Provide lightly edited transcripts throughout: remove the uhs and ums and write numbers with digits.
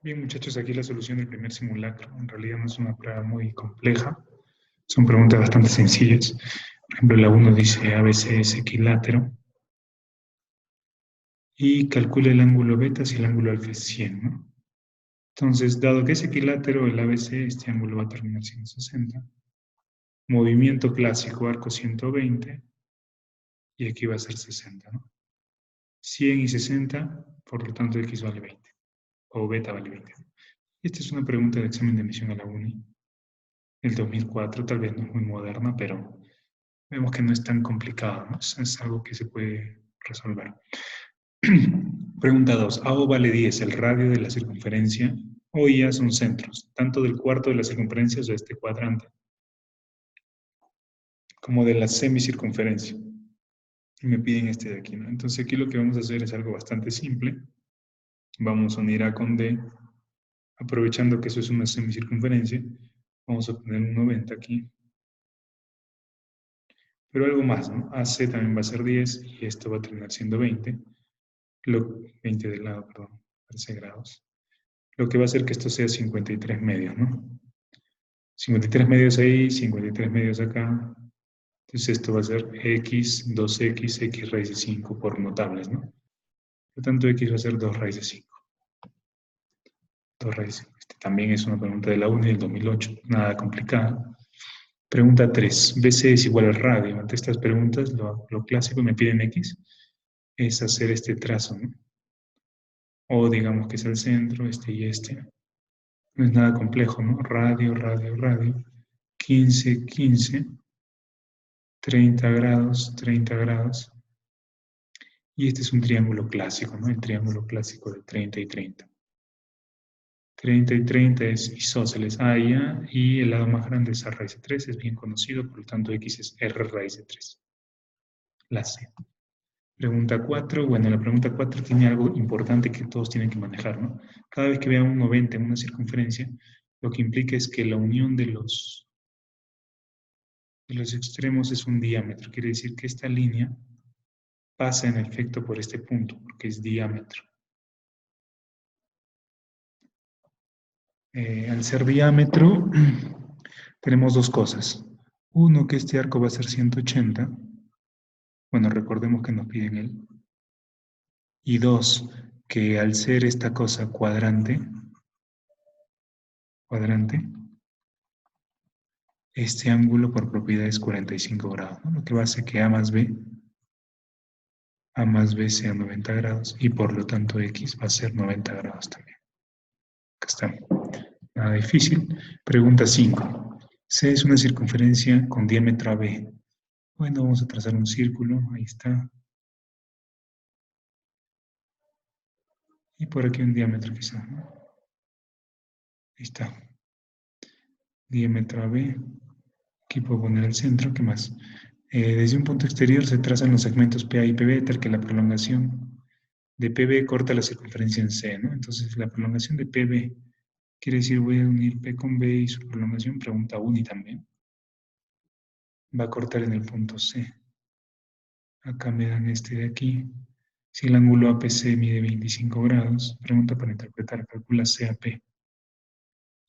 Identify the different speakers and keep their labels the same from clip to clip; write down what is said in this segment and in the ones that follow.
Speaker 1: Bien, muchachos, aquí la solución del primer simulacro. En realidad no es una prueba muy compleja. Son preguntas bastante sencillas. Por ejemplo, la 1 dice ABC es equilátero y calcula el ángulo beta si el ángulo alfa es 100, ¿no? Entonces, dado que es equilátero, el ABC, este ángulo va a terminar siendo 60. Movimiento clásico, arco 120, y aquí va a ser 60, ¿no? 100 y 60, por lo tanto X vale 20, o beta vale 20. Esta es una pregunta de examen de admisión a la uni, el 2004, tal vez no es muy moderna, pero vemos que no es tan complicado, ¿no? Es algo que se puede resolver. Pregunta 2. AO vale 10, el radio de la circunferencia, o IA son centros, tanto del cuarto de la circunferencia, o sea, este cuadrante, como de la semicircunferencia. Y me piden este de aquí, ¿no? Entonces aquí lo que vamos a hacer es algo bastante simple. Vamos a unir A con D, aprovechando que eso es una semicircunferencia, vamos a poner un 90 aquí. Pero algo más, ¿no? AC también va a ser 10 y esto va a terminar siendo 20. 20 del lado, perdón, 13 grados. Lo que va a hacer que esto sea 53 medios, ¿no? 53 medios ahí, 53 medios acá. Entonces esto va a ser x, 2x, x raíz de 5 por notables, ¿no? Por lo tanto, x va a ser 2 raíz de 5. 2 raíz de 5. Este también es una pregunta de la UNI del 2008, nada complicada. Pregunta 3. BC es igual al radio. Ante estas preguntas, lo clásico, me piden x, es hacer este trazo, ¿no? O digamos que es el centro, este y este. No es nada complejo, ¿no? Radio, radio, radio. 15, 15. 30 grados, 30 grados. Y este es un triángulo clásico, ¿no? El triángulo clásico de 30 y 30. 30 y 30 es isósceles A y A, y el lado más grande es A raíz de 3, es bien conocido, por lo tanto X es R raíz de 3. La C. Pregunta 4. Bueno, la pregunta 4 tiene algo importante que todos tienen que manejar, ¿no? Cada vez que vean un 90 en una circunferencia, lo que implica es que la unión de los extremos es un diámetro. Quiere decir que esta línea pasa en efecto por este punto, porque es diámetro. Al ser diámetro, tenemos dos cosas. Uno, que este arco va a ser 180. Bueno, recordemos que nos piden él. Y dos, que al ser esta cosa cuadrante, este ángulo por propiedad es 45 grados, ¿no? Lo que va a hacer que A más B sea 90 grados, y por lo tanto X va a ser 90 grados también. Acá está. Nada difícil. Pregunta 5. C es una circunferencia con diámetro AB. Bueno, vamos a trazar un círculo. Ahí está. Y por aquí un diámetro quizá, ¿no? Ahí está. Diámetro AB. Aquí puedo poner el centro. ¿Qué más? Desde un punto exterior se trazan los segmentos PA y PB, tal que la prolongación de PB corta la circunferencia en C, ¿no? Entonces, la prolongación de PB quiere decir voy a unir P con B y su prolongación, pregunta UNI también, va a cortar en el punto C. Acá me dan este de aquí. Si el ángulo APC mide 25 grados, pregunta para interpretar, calcula CAP.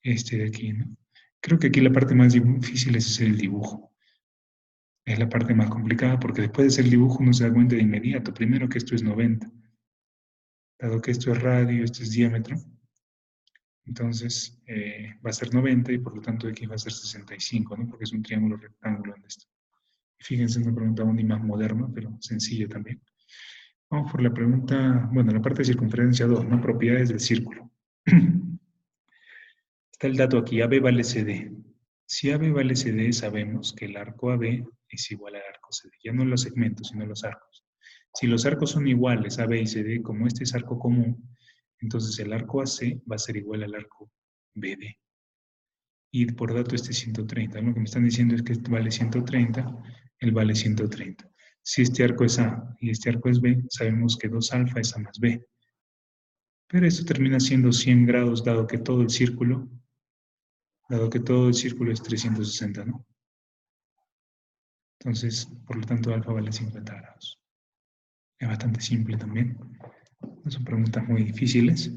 Speaker 1: Este de aquí, ¿no? Creo que aquí la parte más difícil es hacer el dibujo. Es la parte más complicada porque después de hacer el dibujo uno se da cuenta de inmediato. Primero que esto es 90. Dado que esto es radio, esto es diámetro, entonces va a ser 90 y por lo tanto aquí va a ser 65, ¿no? Porque es un triángulo rectángulo en esto. Fíjense, una pregunta aún más moderna, pero sencilla también. Vamos por la pregunta, bueno, la parte de circunferencia 2, ¿no? Propiedades del círculo. Está el dato aquí, AB vale CD. Si AB vale CD, sabemos que el arco AB es igual al arco CD. Ya no los segmentos, sino los arcos. Si los arcos son iguales, AB y CD, como este es arco común, entonces el arco AC va a ser igual al arco BD. Y por dato este es 130. Lo que me están diciendo es que este vale 130, él vale 130. Si este arco es A y este arco es B, sabemos que 2 alfa es A más B. Pero esto termina siendo 100 grados, dado que todo el círculo es 360, ¿no? Entonces, por lo tanto, alfa vale 50 grados. Es bastante simple también. No son preguntas muy difíciles.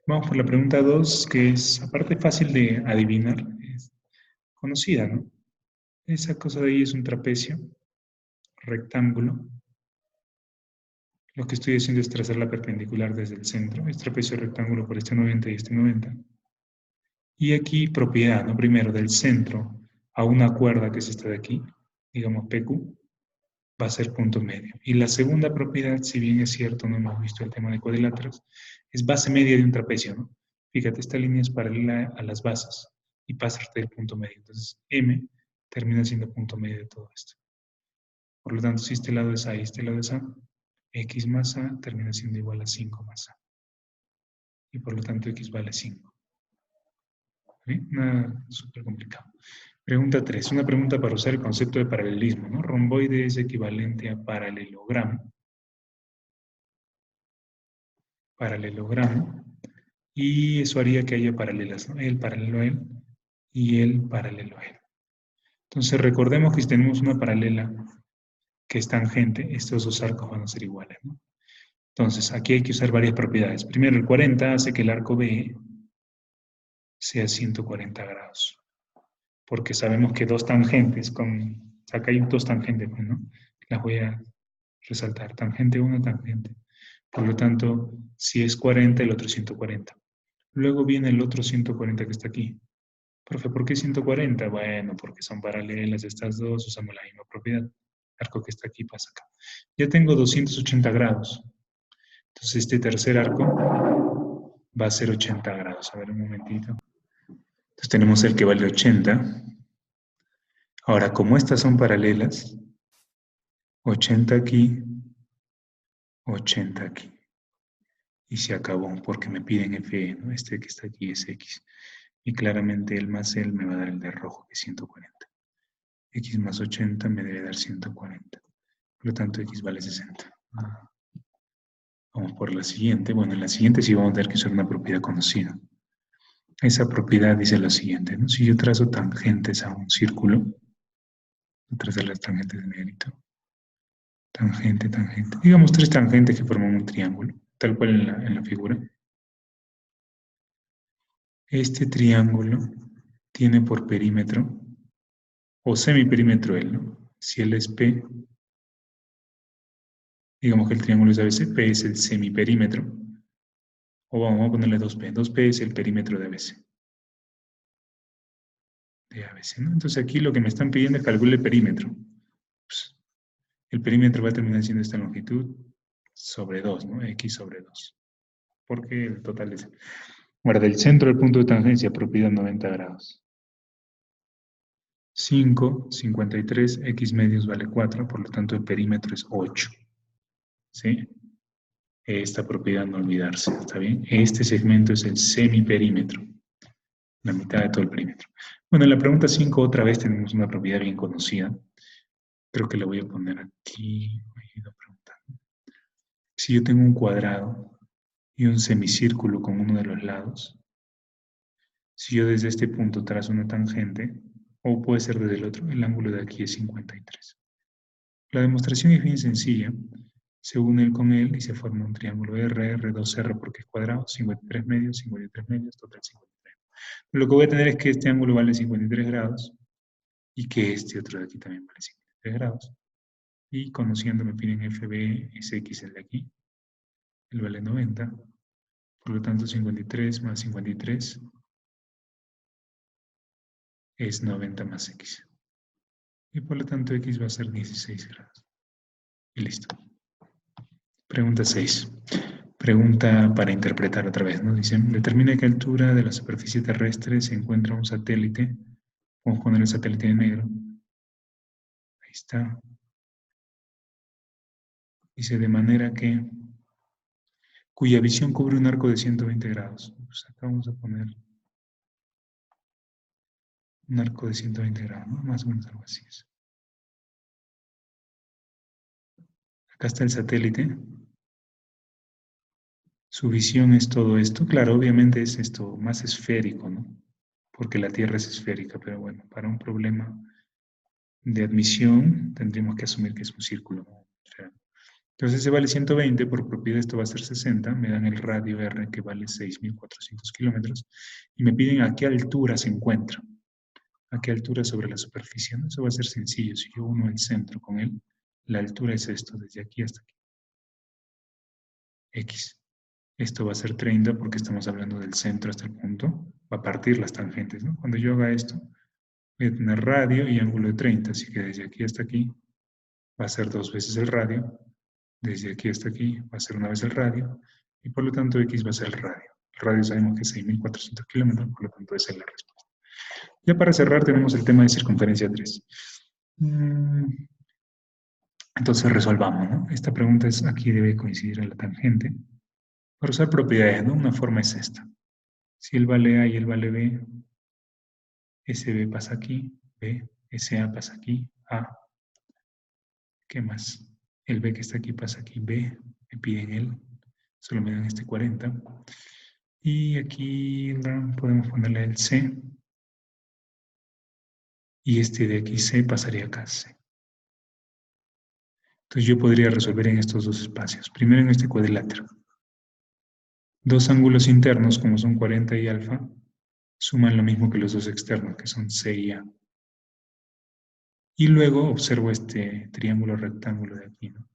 Speaker 1: Vamos por la pregunta 2, que es, aparte fácil de adivinar, es conocida, ¿no? Esa cosa de ahí es un trapecio rectángulo. Lo que estoy haciendo es trazar la perpendicular desde el centro. Es trapecio rectángulo por este 90 y este 90. Y aquí propiedad, ¿no? Primero, del centro a una cuerda que es esta de aquí, digamos PQ, va a ser punto medio. Y la segunda propiedad, si bien es cierto, no hemos visto el tema de cuadriláteros, es base media de un trapecio, ¿no? Fíjate, esta línea es paralela a las bases y pasa hasta el punto medio. Entonces, M termina siendo punto medio de todo esto. Por lo tanto, si este lado es A y este lado es A, X más A termina siendo igual a 5 más A. Y por lo tanto, X vale 5. ¿Sí? Nada súper complicado. Pregunta 3. Una pregunta para usar el concepto de paralelismo, ¿no? Romboide es equivalente a paralelogramo. Paralelogramo. Y eso haría que haya paralelas, ¿no? El paralelo a él y el paralelo a él. Entonces recordemos que si tenemos una paralela que es tangente, estos dos arcos van a ser iguales, ¿no? Entonces aquí hay que usar varias propiedades. Primero, el 40 hace que el arco B sea 140 grados. Porque sabemos que dos tangentes, acá hay dos tangentes, pues, ¿no? Las voy a resaltar. Tangente 1, tangente. Por lo tanto, si es 40, el otro es 140. Luego viene el otro 140 que está aquí. Profe, ¿por qué 140? Bueno, porque son paralelas estas dos, usamos la misma propiedad. El arco que está aquí pasa acá. Ya tengo 280 grados. Entonces este tercer arco va a ser 80 grados. A ver, un momentito. Entonces tenemos el que vale 80. Ahora, como estas son paralelas, 80 aquí, 80 aquí. Y se acabó porque me piden FE, ¿no? Este que está aquí es X. Y claramente el más el me va a dar el de rojo, que es 140. X más 80 me debe dar 140. Por lo tanto, X vale 60. Vamos por la siguiente. Bueno, en la siguiente sí vamos a tener que usar una propiedad conocida. Esa propiedad dice lo siguiente, ¿no? Si yo trazo tangentes a un círculo, voy a trazar las tangentes de negrito. Tangente, tangente. Digamos tres tangentes que forman un triángulo, tal cual en la figura. Este triángulo tiene por perímetro, o semiperímetro él, ¿no? Si él es P, digamos que el triángulo es ABC, P es el semiperímetro, o vamos a ponerle 2P. 2P es el perímetro de ABC. De ABC, ¿no? Entonces aquí lo que me están pidiendo es calcular el perímetro. Pues, el perímetro va a terminar siendo esta longitud sobre 2, ¿no? X sobre 2. Porque el total es... Ahora, del centro del punto de tangencia, propiedad 90 grados. 5, 53, X medios vale 4, por lo tanto el perímetro es 8. ¿Sí? Esta propiedad no olvidarse, ¿está bien? Este segmento es el semiperímetro, la mitad de todo el perímetro. Bueno, en la pregunta 5 otra vez tenemos una propiedad bien conocida. Creo que la voy a poner aquí. Si yo tengo un cuadrado y un semicírculo con uno de los lados, si yo desde este punto trazo una tangente, o puede ser desde el otro, el ángulo de aquí es 53. La demostración es bien sencilla. Se une él con él y se forma un triángulo R, R2R porque es cuadrado, 53 medios, total 53. Lo que voy a tener es que este ángulo vale 53 grados y que este otro de aquí también vale 53 grados. Y conociendo me piden FB, es X el de aquí, él vale 90. Por lo tanto, 53 más 53 es 90 más X. Y por lo tanto, X va a ser 16 grados. Y listo. Pregunta 6. Pregunta para interpretar otra vez, ¿no? Dicen, determina qué altura de la superficie terrestre se encuentra un satélite. Vamos a poner el satélite en negro. Ahí está. Dice, de manera que, cuya visión cubre un arco de 120 grados. Pues acá vamos a poner un arco de 120 grados, ¿no? Más o menos algo así es. Acá está el satélite. Su visión es todo esto. Claro, obviamente es esto más esférico, ¿no? Porque la Tierra es esférica, pero bueno, para un problema de admisión tendríamos que asumir que es un círculo, ¿no? O sea, Entonces ese vale 120, por propiedad esto va a ser 60, me dan el radio R que vale 6.400 kilómetros, y me piden a qué altura se encuentra, a qué altura sobre la superficie, ¿no? Eso va a ser sencillo, si yo uno el centro con él, la altura es esto, desde aquí hasta aquí, X. Esto va a ser 30 porque estamos hablando del centro hasta el punto, va a partir las tangentes, ¿no? Cuando yo haga esto, voy a tener radio y ángulo de 30, así que desde aquí hasta aquí va a ser 2 veces el radio, desde aquí hasta aquí va a ser 1 vez el radio, y por lo tanto X va a ser el radio. El radio sabemos que es 6.400 kilómetros, por lo tanto esa es la respuesta. Ya para cerrar tenemos el tema de circunferencia 3. Entonces resolvamos, ¿no? Esta pregunta es, aquí debe coincidir en la tangente. Para usar propiedades, ¿no? Una forma es esta. Si el vale A y el vale B, SB pasa aquí, B, SA pasa aquí, A. ¿Qué más? El B que está aquí pasa aquí, B, me piden el, solo me dan este 40. Y aquí podemos ponerle el C. Y este de aquí C pasaría acá C. Entonces yo podría resolver en estos dos espacios. Primero en este cuadrilátero. Dos ángulos internos, como son 40 y alfa, suman lo mismo que los dos externos, que son C y A. Y luego observo este triángulo rectángulo de aquí, ¿no?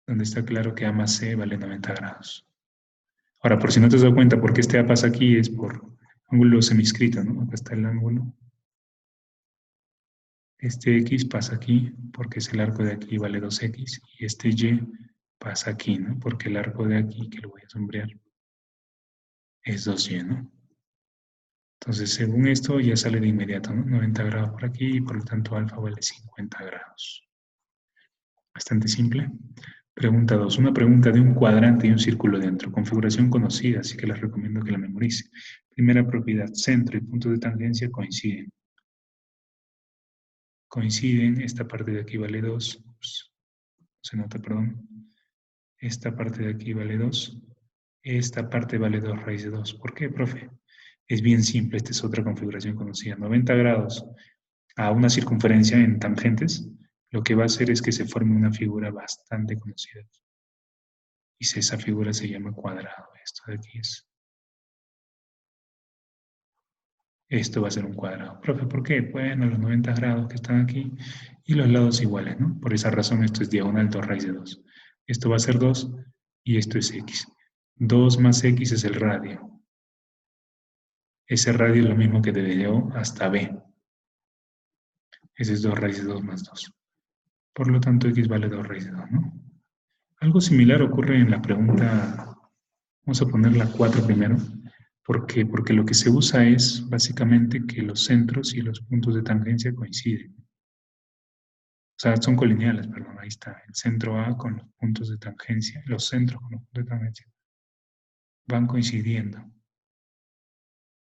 Speaker 1: Donde está claro que A más C vale 90 grados. Ahora, por si no te has dado cuenta, por qué este A pasa aquí, es por ángulo semiscrito, ¿no? Acá está el ángulo. Este X pasa aquí, porque es el arco de aquí vale 2X, y este Y pasa aquí, ¿no? Porque el arco de aquí, que lo voy a sombrear, es 2Y, ¿no? Entonces, según esto, ya sale de inmediato, ¿no? 90 grados por aquí, y por lo tanto alfa vale 50 grados. Bastante simple. Pregunta 2. Una pregunta de un cuadrante y un círculo dentro. Configuración conocida, así que les recomiendo que la memorice. Primera propiedad, centro y punto de tangencia coinciden. Coinciden, esta parte de aquí vale 2. Ups, se nota, perdón. Esta parte de aquí vale 2. Esta parte vale 2 raíz de 2. ¿Por qué, profe? Es bien simple, esta es otra configuración conocida. 90 grados a una circunferencia en tangentes, lo que va a hacer es que se forme una figura bastante conocida. Y si esa figura se llama cuadrado, esto de aquí es. Esto va a ser un cuadrado. Profe, ¿por qué? Bueno, los 90 grados que están aquí y los lados iguales, ¿no? Por esa razón esto es diagonal 2 raíz de 2. Esto va a ser 2 y esto es x. 2 más x es el radio. Ese radio es lo mismo que desde O hasta B. Ese es 2 raíz de 2 más 2. Por lo tanto, x vale 2 raíz de 2, ¿no? Algo similar ocurre en la pregunta, vamos a poner la 4 primero. ¿Por qué? Porque lo que se usa es básicamente que los centros y los puntos de tangencia coinciden. O sea, son colineales, perdón, ahí está. El centro A con los puntos de tangencia, los centros con los puntos de tangencia van coincidiendo.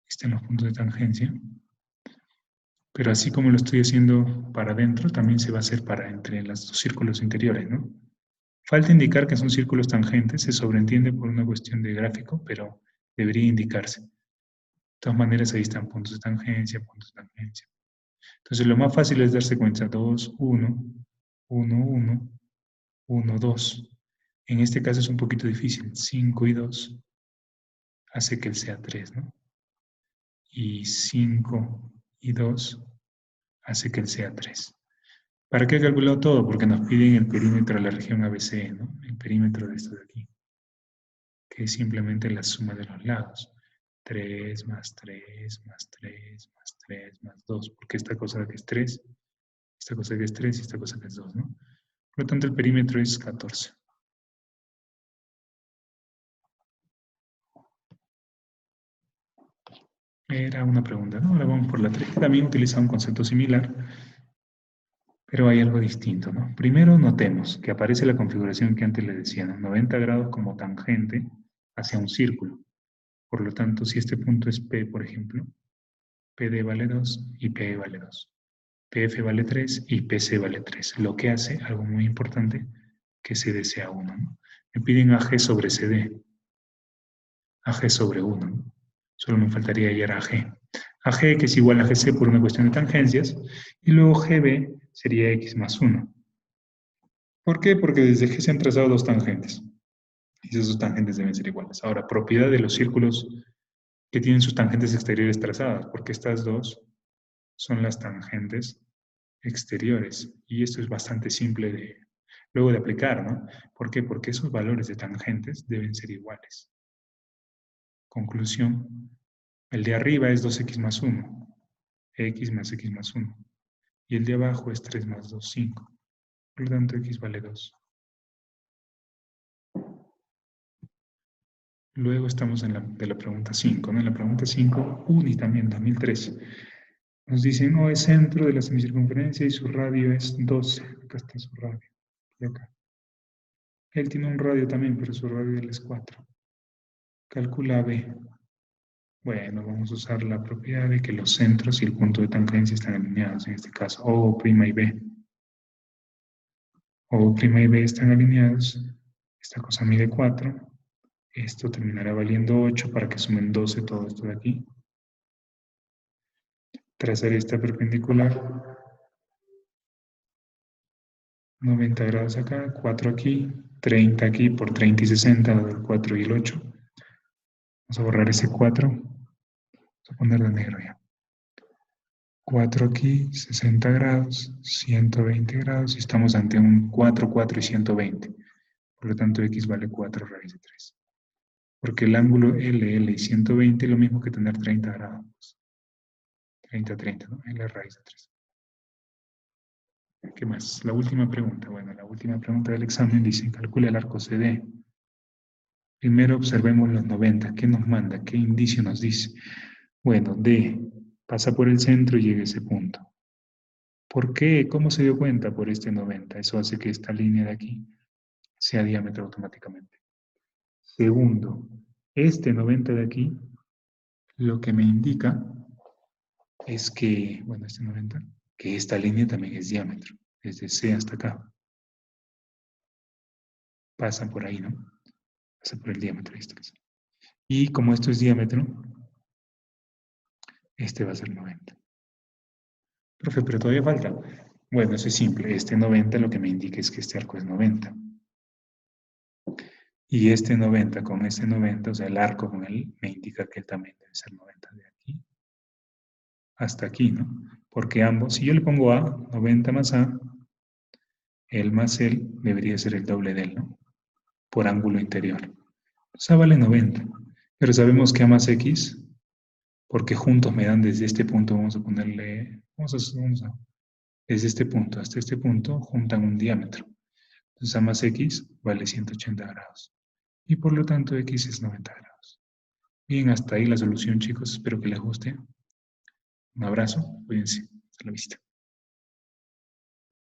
Speaker 1: Están los puntos de tangencia. Pero así como lo estoy haciendo para adentro, también se va a hacer para entre los dos círculos interiores, ¿no? Falta indicar que son círculos tangentes, se sobreentiende por una cuestión de gráfico, pero debería indicarse. De todas maneras, ahí están puntos de tangencia, puntos de tangencia. Entonces, lo más fácil es darse cuenta 2, 1, 1, 1, 1, 2. En este caso es un poquito difícil. 5 y 2 hace que él sea 3, ¿no? Y 5 y 2 hace que él sea 3. ¿Para qué he calculado todo? Porque nos piden el perímetro de la región ABC, ¿no? El perímetro de esto de aquí, que es simplemente la suma de los lados. 3 más 3 más 3 más 3 más 2, porque esta cosa que es 3, esta cosa que es 3 y esta cosa que es 2, ¿no? Por lo tanto, el perímetro es 14. Era una pregunta, ¿no? Ahora vamos por la 3, que también utiliza un concepto similar, pero hay algo distinto, ¿no? Primero notemos que aparece la configuración que antes le decía, ¿no? 90 grados como tangente hacia un círculo. Por lo tanto, si este punto es P, por ejemplo, PD vale 2 y PE vale 2. PF vale 3 y PC vale 3. Lo que hace, algo muy importante, que CD sea 1, ¿no? Me piden AG sobre CD. AG sobre 1, ¿no? Solo me faltaría hallar AG. AG, que es igual a GC por una cuestión de tangencias, y luego GB sería X más 1. ¿Por qué? Porque desde G se han trazado dos tangentes. Y esas dos tangentes deben ser iguales. Ahora, propiedad de los círculos que tienen sus tangentes exteriores trazadas, porque estas dos son las tangentes exteriores. Y esto es bastante simple luego de aplicar, ¿no? ¿Por qué? Porque esos valores de tangentes deben ser iguales. Conclusión, el de arriba es 2x más 1, x más x más 1. Y el de abajo es 3 más 2, 5. Por lo tanto, x vale 2. Luego estamos en de la pregunta 5, ¿no? En la pregunta 5, UNI también, 2013. Nos dicen, es centro de la semicircunferencia y su radio es 12. Acá está su radio. Y acá. Él tiene un radio también, pero su radio es 4. Calcula B. Bueno, vamos a usar la propiedad de que los centros y el punto de tangencia están alineados, en este caso O' y B. O' y B están alineados. Esta cosa mide 4. Esto terminará valiendo 8 para que sumen 12 todo esto de aquí. Trazar esta perpendicular. 90 grados acá, 4 aquí, 30 aquí, por 30 y 60, el 4 y el 8. Vamos a borrar ese 4. Vamos a ponerlo en negro ya. 4 aquí, 60 grados, 120 grados, y estamos ante un 4, 4 y 120. Por lo tanto, x vale 4 raíz de 3. Porque el ángulo L y 120 es lo mismo que tener 30 grados. 30, 30, ¿no? L raíz de 3. ¿Qué más? La última pregunta. Bueno, la última pregunta del examen dice, calcule el arco CD. Primero observemos los 90. ¿Qué nos manda? ¿Qué indicio nos dice? Bueno, D pasa por el centro y llega a ese punto. ¿Por qué? ¿Cómo se dio cuenta? Por este 90. Eso hace que esta línea de aquí sea diámetro automáticamente. Segundo, este 90 de aquí lo que me indica es que, bueno, este 90, que esta línea también es diámetro, desde C hasta acá. Pasa por ahí, ¿no? Pasa por el diámetro. Y como esto es diámetro, este va a ser 90. Profe, pero todavía falta. Bueno, eso es simple. Este 90 lo que me indica es que este arco es 90. Y este 90 con este 90, o sea, el arco con él, me indica que él también debe ser 90 de aquí hasta aquí, ¿no? Porque ambos, si yo le pongo A, 90 más A, él más él debería ser el doble de él, ¿no? Por ángulo interior. O sea, vale 90. Pero sabemos que A más X, porque juntos me dan desde este punto, vamos a ponerle, desde este punto hasta este punto, juntan un diámetro. Entonces A más X vale 180 grados. Y por lo tanto X es 90 grados. Bien, hasta ahí la solución, chicos. Espero que les guste. Un abrazo. Cuídense. Hasta la vista.